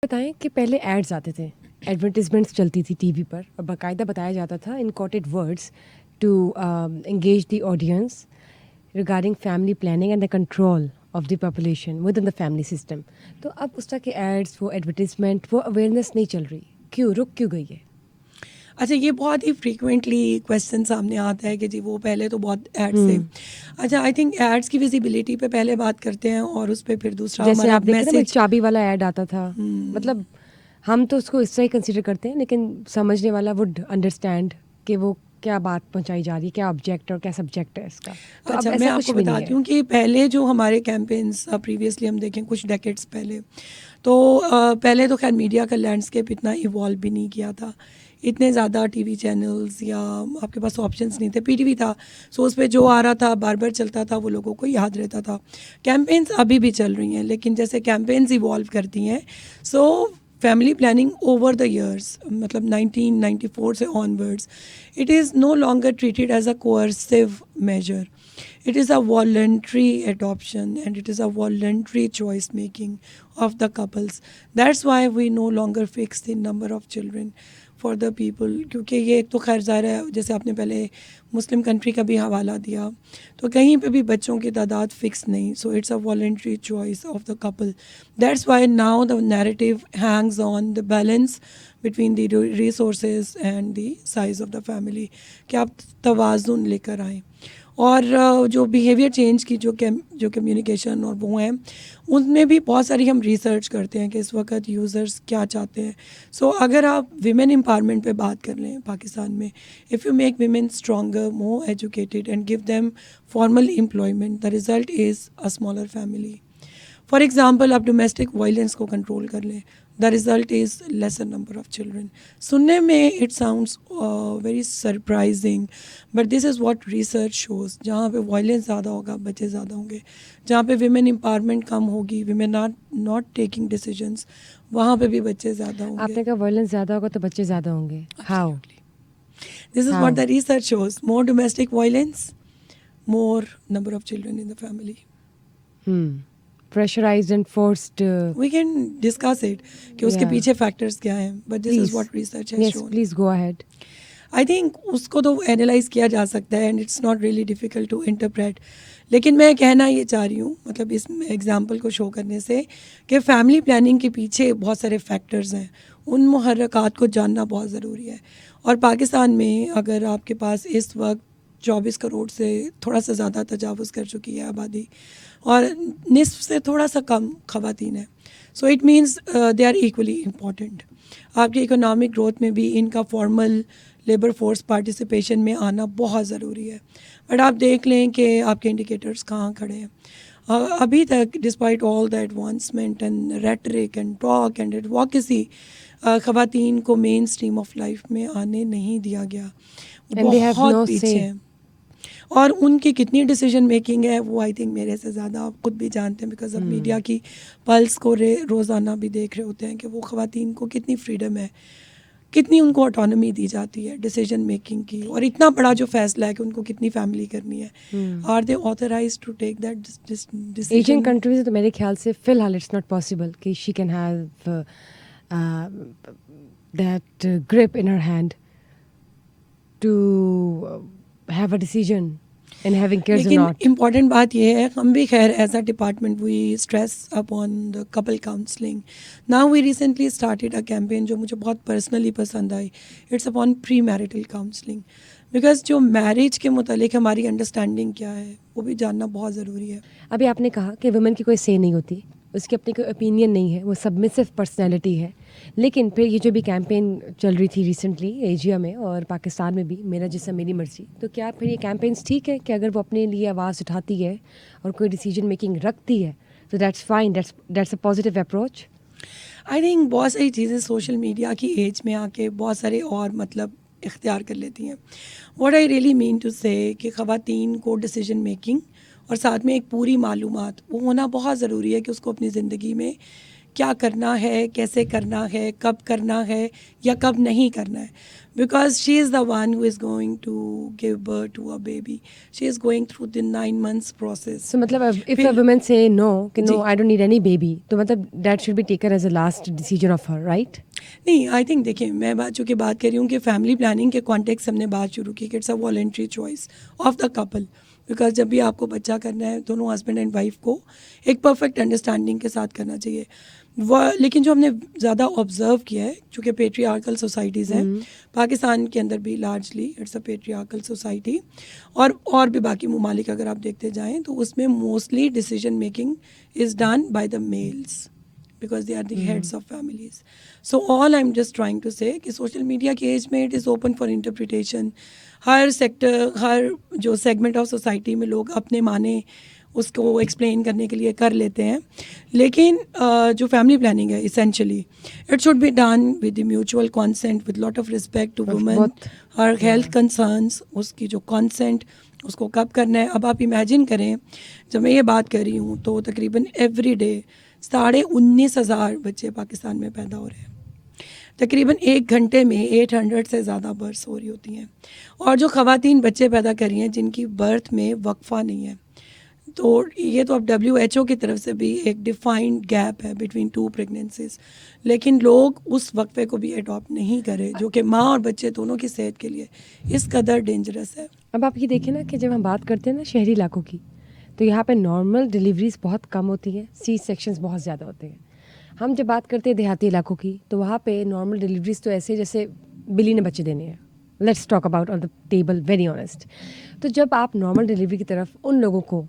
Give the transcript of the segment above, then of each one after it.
बताएं कि पहले एड्स आते थे, एडवर्टाइजमेंट्स चलती थी टीवी पर और बाकायदा बताया जाता था in quoted words to engage the audience regarding family planning and the control of the population within the family system. तो अब उस तरह के एड्स, वो एडवर्टीजमेंट, वो अवेयरनेस नहीं चल रही, क्यों रुक क्यों गई है? अच्छा, ये बहुत ही फ्रीक्वेंटली क्वेश्चन सामने आता है कि जी वो पहले तो बहुत एड्स थे। अच्छा, आई थिंक एड्स की विजिबिलिटी पे पहले बात करते हैं और उस पे फिर दूसरा जैसे हमारा आप देखें ना, वो एक मैसेज। चाबी वाला ऐड आता था, मतलब हम तो उसको इस तरह ही कंसिडर करते हैं, लेकिन समझने वाला वुड अंडरस्टैंड कि वो क्या बात पहुंचाई जा रही है, क्या ऑब्जेक्ट और क्या सब्जेक्ट है इसका। तो अब अच्छा, मैं ऐसा कुछ आपको भी नहीं बताती है। हूँ कि पहले जो हमारे कैंपेन्स प्रीवियसली हम देखें कुछ डेकेड्स पहले, तो पहले तो खैर मीडिया का लैंडस्केप इतना इवॉल्व भी नहीं किया था। इतने ज़्यादा टीवी चैनल्स या आपके पास ऑप्शंस नहीं थे। पीटीवी था, सो उस पे जो आ रहा था बार बार चलता था, वो लोगों को याद रहता था। कैंपेन्स अभी भी चल रही हैं, लेकिन जैसे कैंपेन्स इवॉल्व करती हैं, so family planning over the years, मतलब 1994 से onwards, it is no longer treated as a coercive measure. It is a voluntary adoption and it is a voluntary choice making of the couples. That's why we no longer fix the number of children for the people. क्योंकि ये एक तो खैर ज़ाहिर है, जैसे आपने पहले मुस्लिम कंट्री का भी हवाला दिया, तो कहीं पे भी बच्चों की तादाद फिक्स नहीं. So it's a voluntary choice of the couple. That's why now the narrative hangs on the balance between the resources and the size of the family, कि आप तवाज़ुन लेकर आएँ. और जो बिहेवियर चेंज की जो कम्युनिकेशन और वो हैं, उनमें भी बहुत सारी हम रिसर्च करते हैं कि इस वक्त यूज़र्स क्या चाहते हैं. सो अगर आप विमेन एम्पावरमेंट पे बात कर लें पाकिस्तान में, if you make women stronger, more educated and give them formal employment, the result is a smaller family. For example, आप डोमेस्टिक वायलेंस को कंट्रोल कर लें, the result is laser number of children. सुनने में it sounds very surprising, but this is what research shows. जहाँ पे violence ज़्यादा होगा, बच्चे ज़्यादा होंगे. जहाँ पे विमेन एम्पावरमेंट कम होगी, women are not taking decisions, वहाँ पे भी बच्चे ज़्यादा होंगे. आपने कहा वायलेंस ज़्यादा होगा तो बच्चे ज़्यादा होंगे, how? This is what how? The research shows. More domestic violence, more number of children in the family. Pressurised and forced. We can discuss it कि उसके या पीछे फैक्टर्स क्या हैं, but this is please, what research has yes shown. Please go ahead. I think उसको तो analyse किया जा सकता है and it's not really difficult to interpret. लेकिन मैं कहना ये चाह रही हूँ, मतलब इस एग्जांपल को शो करने से, कि फैमिली प्लानिंग के पीछे बहुत सारे फैक्टर्स हैं. उन मुहर्रकात को जानना बहुत ज़रूरी है. और पाकिस्तान में अगर आपके पास इस वक्त 24 करोड़ से थोड़ा सा ज़्यादा तजावुज़ कर चुकी है आबादी, और निस्फ से थोड़ा सा कम ख़वातीन है, so it means they are equally important. आपकी इकोनॉमिक ग्रोथ में भी इनका फॉर्मल लेबर फोर्स पार्टिसिपेशन में आना बहुत ज़रूरी है. बट आप देख लें कि आपके इंडिकेटर्स कहाँ खड़े हैं. अभी तक despite all the advancement and rhetoric and talk and advocacy, ख़वातीन को मेन स्ट्रीम ऑफ लाइफ में आने नहीं दिया गया. एंड दे हैव बहुत नो से। पीछे हैं. और उनकी कितनी डिसीजन मेकिंग है वो आई थिंक मेरे से ज़्यादा आप खुद भी जानते हैं, बिकॉज अब मीडिया की पल्स को रोज़ाना भी देख रहे होते हैं कि वो ख़वातीन को कितनी फ्रीडम है, कितनी उनको ऑटोनॉमी दी जाती है डिसीजन मेकिंग की, और इतना बड़ा जो फैसला है कि उनको कितनी फैमिली करनी है, are they authorise to take that Asian decision. Countries तो मेरे ख्याल से फिलहाल इट्स नॉट पॉसिबल कि she can have that grip in her hand to have a decision in having kids और लेकिन नॉट। इम्पॉर्टेंट बात यह है, हम भी खैर as a department we stress upon the couple counselling. Now we recently started a campaign जो मुझे बहुत पर्सनली पसंद आई. It's upon premarital counselling, because जो मैरिज के मुतालिक हमारी अंडरस्टैंडिंग क्या है वो भी जानना बहुत ज़रूरी है. अभी आपने कहा कि वुमेन की कोई से नहीं होती, उसकी अपनी कोई ओपिनियन नहीं है, वो सबमिसिव पर्सनैलिटी है। लेकिन फिर ये जो भी कैंपेन चल रही थी रिसेंटली एशिया में और पाकिस्तान में भी, मेरा जिसम मेरी मर्जी, तो क्या फिर ये कैंपेन्स ठीक है कि अगर वो अपने लिए आवाज़ उठाती है और कोई डिसीजन मेकिंग रखती है तो that's fine, that's a positive approach? I think बहुत सारी चीज़ें सोशल मीडिया की एज में आके बहुत सारे और मतलब इख्तियार कर लेती हैं. What I really mean to say कि ख़वातीन को डिसीजन मेकिंग और साथ में एक पूरी मालूमात वो होना बहुत ज़रूरी है कि उसको अपनी ज़िंदगी में क्या करना है, कैसे करना है, कब करना है या कब नहीं करना है, because she is the one who is going to give birth to a baby. She is going through the 9 months process. So मतलब if a फिर- woman say no कि no ji. I don't need any baby, तो मतलब that should be taken as a last decision of her, right? नहीं, I think देखिए, मैं चूँकि बात कर रही हूँ कि फैमिली प्लानिंग के कॉन्टेक्स्ट हमने बात शुरू की कि it's a voluntary choice of the couple, because जब भी आपको बच्चा करना है दोनों हस्बैंड एंड वाइफ को एक परफेक्ट अंडरस्टैंडिंग के साथ करना चाहिए। लेकिन जो हमने ज़्यादा ऑब्जर्व किया है, चूँकि पेट्रियार्कल सोसाइटीज़ हैं पाकिस्तान के अंदर भी, largely it's a patriarchal society, और भी बाकी ममालिक अगर आप देखते जाएँ तो उसमें mostly decision making is done by the mails, because they are the heads of families. So all I'm just trying to say कि social media के एज में it is open for interpretation. हर सेक्टर, हर जो segment of society में लोग अपने माने उसको एक्सप्लेन करने के लिए कर लेते हैं, लेकिन जो फैमिली प्लानिंग है essentially it should be done with the mutual consent, with lot of respect to women, her health concerns, उसकी जो कंसेंट, उसको कब करना है। अब आप इमेजिन करें, जब मैं ये बात कर रही हूँ तो तकरीबन एवरी डे 19,500 बच्चे पाकिस्तान में पैदा हो रहे हैं। तकरीबन 1 घंटे में 800 से ज़्यादा बर्थ हो रही होती हैं, और जो ख़वातीन बच्चे पैदा कर रही हैं जिनकी बर्थ में वक्फा नहीं है, तो ये तो अब WHO की तरफ से भी एक डिफाइंड गैप है बिटवीन 2 प्रेगनेंसीज, लेकिन लोग उस वक्फे को भी अडॉप्ट नहीं करें, जो कि माँ और बच्चे दोनों की सेहत के लिए इस कदर डेंजरस है। अब आप ये देखिए ना कि जब हम बात करते हैं ना शहरी इलाकों की, तो यहाँ पे नॉर्मल डिलीवरीज बहुत कम होती हैं, सी सेक्शंस बहुत ज़्यादा होते हैं। हम जब बात करते हैं देहाती इलाकों की, तो वहाँ पे नॉर्मल डिलीवरीज तो ऐसे जैसे बिल्ली ने बच्चे देने हैं। Let's talk about on the table, very honest. तो जब आप नॉर्मल डिलीवरी की तरफ उन लोगों को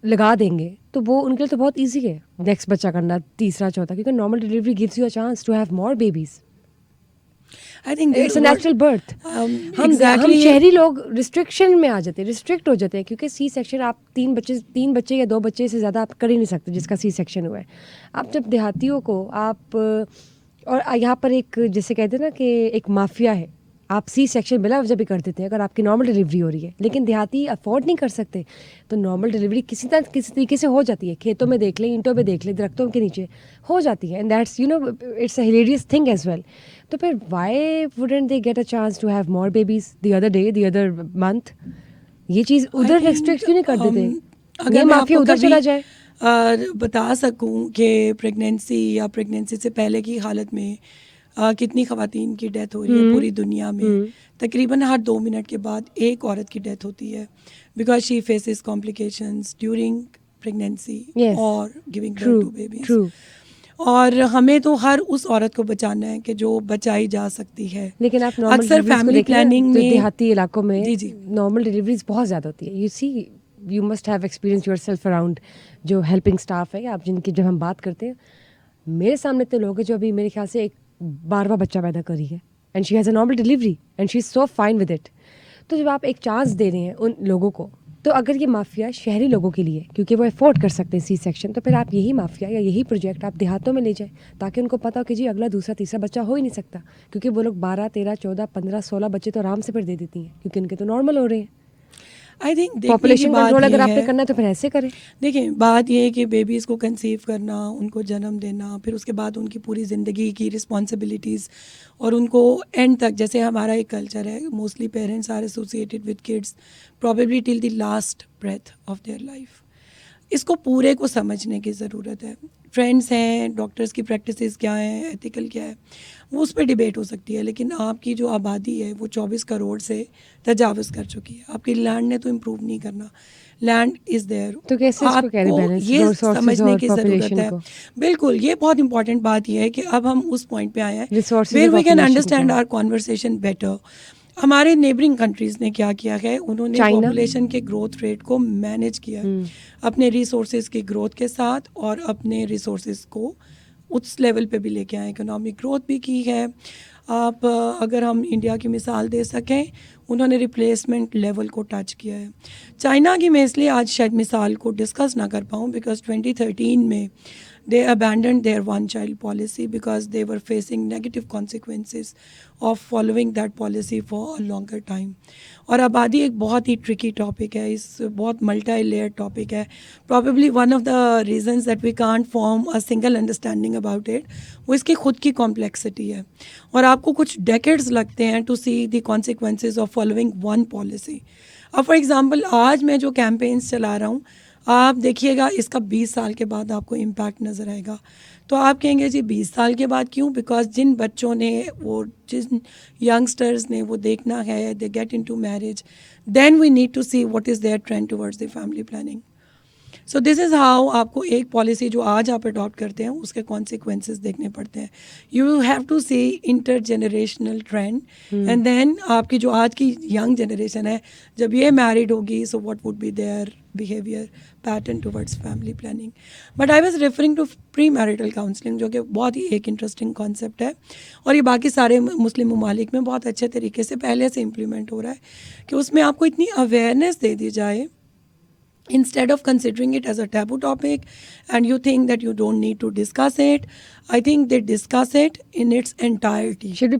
लगा देंगे तो वो उनके लिए तो बहुत ईजी है नेक्स्ट बच्चा करना, तीसरा चौथा, क्योंकि normal delivery gives you a chance to have more babies. I think it's a natural birth. हम शहरी लोग रिस्ट्रिक्शन में आ जाते हैं, रिस्ट्रिक्ट हो जाते हैं, क्योंकि सी सेक्शन आप 3 बच्चे या 2 बच्चे से ज़्यादा आप कर ही नहीं सकते जिसका सी सेक्शन हुआ है। आप जब देहातियों को आप, और यहाँ पर एक जैसे कहते हैं ना कि एक माफिया है, आप सी सेक्शन बिला वजह भी कर देते हैं अगर आपकी नॉर्मल डिलीवरी हो रही है, लेकिन देहाती अफोर्ड नहीं कर सकते, तो नॉर्मल डिलीवरी किसी तरीके से हो जाती है। खेतों में देख लें, ईंटों में देख लें, दरख्तों के नीचे हो जाती है, and that's it's a hilarious thing as well. तो फिर why wouldn't they get a chance to have more babies the other day, the other month? ये चीज़ उधर रिस्ट्रिक्ट क्यों नहीं कर देते? अगर ये मैं माफिया आपको उधर कभी चला जाए। बता सकूं कि प्रेगनेंसी या प्रेगनेंसी से पहले की हालत में कितनी ख़वातीन की डेथ हो रही है पूरी दुनिया में, तकरीबन हर 2 मिनट के बाद एक औरत की डेथ होती है, because she faces complications during pregnancy Yes. और giving birth true to babies. True. और हमें तो हर उस औरत को बचाना है कि जो बचाई जा सकती है। लेकिन आप नॉर्मल अक्सर डिलीवरीज को फैमिली देखिए ना, प्लानिंग जो में देहाती इलाकों में जी जी नॉर्मल डिलीवरीज बहुत ज़्यादा होती है। You see, you must have experience yourself around जो हेल्पिंग स्टाफ है, आप जिनकी जब हम बात करते हैं, मेरे सामने इतने लोग हैं जो अभी मेरे ख्याल से एक 12वां बच्चा पैदा कर रही है, and she has a normal delivery and she is so fine with it. तो जब आप एक चांस दे रहे हैं उन लोगों को, तो अगर ये माफिया शहरी लोगों के लिए क्योंकि वो अफोर्ड कर सकते हैं सी सेक्शन, तो फिर आप यही माफिया या यही प्रोजेक्ट आप देहातों में ले जाएं, ताकि उनको पता हो कि जी अगला दूसरा तीसरा बच्चा हो ही नहीं सकता, क्योंकि वो लोग 12 13 14 15 16 बच्चे तो आराम से फिर दे देती हैं, क्योंकि उनके तो नॉर्मल हो रहे हैं। आई थिंक पॉपुलेशन कंट्रोल अगर आपने करना है तो फिर ऐसे करें। देखिए, बात ये है कि बेबीज़ को कंसीव करना, उनको जन्म देना, फिर उसके बाद उनकी पूरी ज़िंदगी की रिस्पॉन्सिबिलिटीज़, और उनको एंड तक, जैसे हमारा एक कल्चर है, mostly parents are associated with kids probably till the last breath of their life. इसको पूरे को समझने की ज़रूरत है। फ्रेंड्स हैं, डॉक्टर्स की प्रैक्टिसेस क्या हैं, एथिकल क्या है, वो उस पर डिबेट हो सकती है, लेकिन आपकी जो आबादी है वो 24 करोड़ से तजावज़ कर चुकी है। आपकी लैंड ने तो इम्प्रूव नहीं करना, लैंड इज़ देयर। तो कैसे इसको कह रहे आपको बैलेंस ये रिसोर्सेज समझने और की ज़रूरत पॉपुलेशन है। को? बिल्कुल, ये बहुत इंपॉर्टेंट बात यह है कि अब हम उस पॉइंट पे आए हैं रिसोर्सेज वेयर और वी कैन पॉपुलेशन अंडरस्टैंड को। Our conversation better. हमारे नेबरिंग कंट्रीज़ ने क्या किया है, उन्होंने चाइना? पॉपुलेशन के ग्रोथ रेट को मैनेज किया है अपने रिसोर्सेज की ग्रोथ के साथ, और अपने रिसोर्सेज को उस लेवल पे भी लेके आए, इकोनॉमिक ग्रोथ भी की है। आप अगर हम इंडिया की मिसाल दे सकें, उन्होंने रिप्लेसमेंट लेवल को टच किया है। चाइना की मैं इसलिए आज शायद मिसाल को डिस्कस ना कर पाऊँ बिकॉज 2013 में they abandoned their one child policy because they were facing negative consequences of following that policy for a longer time. और आबादी एक बहुत ही ट्रिकी टॉपिक है, इस बहुत मल्टी लेयर टॉपिक है. Probably one of the reasons that we can't form a single understanding about it, वो इसकी खुद की कॉम्प्लेक्सिटी है. और आपको कुछ डेकेड्स लगते हैं to see the consequences of following one policy. अब फॉर एग्जांपल आज मैं जो कैंपेन्स चला रहा हूँ, आप देखिएगा इसका 20 साल के बाद आपको इम्पैक्ट नज़र आएगा. तो आप कहेंगे जी 20 साल के बाद क्यों? बिकॉज जिन बच्चों ने जिन यंगस्टर्स ने वो देखना है, they get into marriage, then we need to see what is their trend towards the family planning. So this is how आपको एक पॉलिसी जो आज आप अडॉप्ट करते हैं उसके कॉन्सिक्वेंसेस देखने पड़ते हैं. You have to see intergenerational trend and then आपकी जो आज की यंग जनरेशन है, जब ये मैरिड होगी, so what would be their behaviour pattern towards family planning. But I was referring to premarital counselling, जो कि बहुत ही एक इंटरेस्टिंग कॉन्सेप्ट है और ये बाकी सारे मुस्लिम ममालिक में बहुत अच्छे तरीके से पहले से इम्प्लीमेंट हो रहा है कि उसमें आपको इतनी अवेयरनेस दे दी जाए, instead of considering it as a taboo topic and you think that you don't need to discuss it, I think they discuss it in its entirety. Should be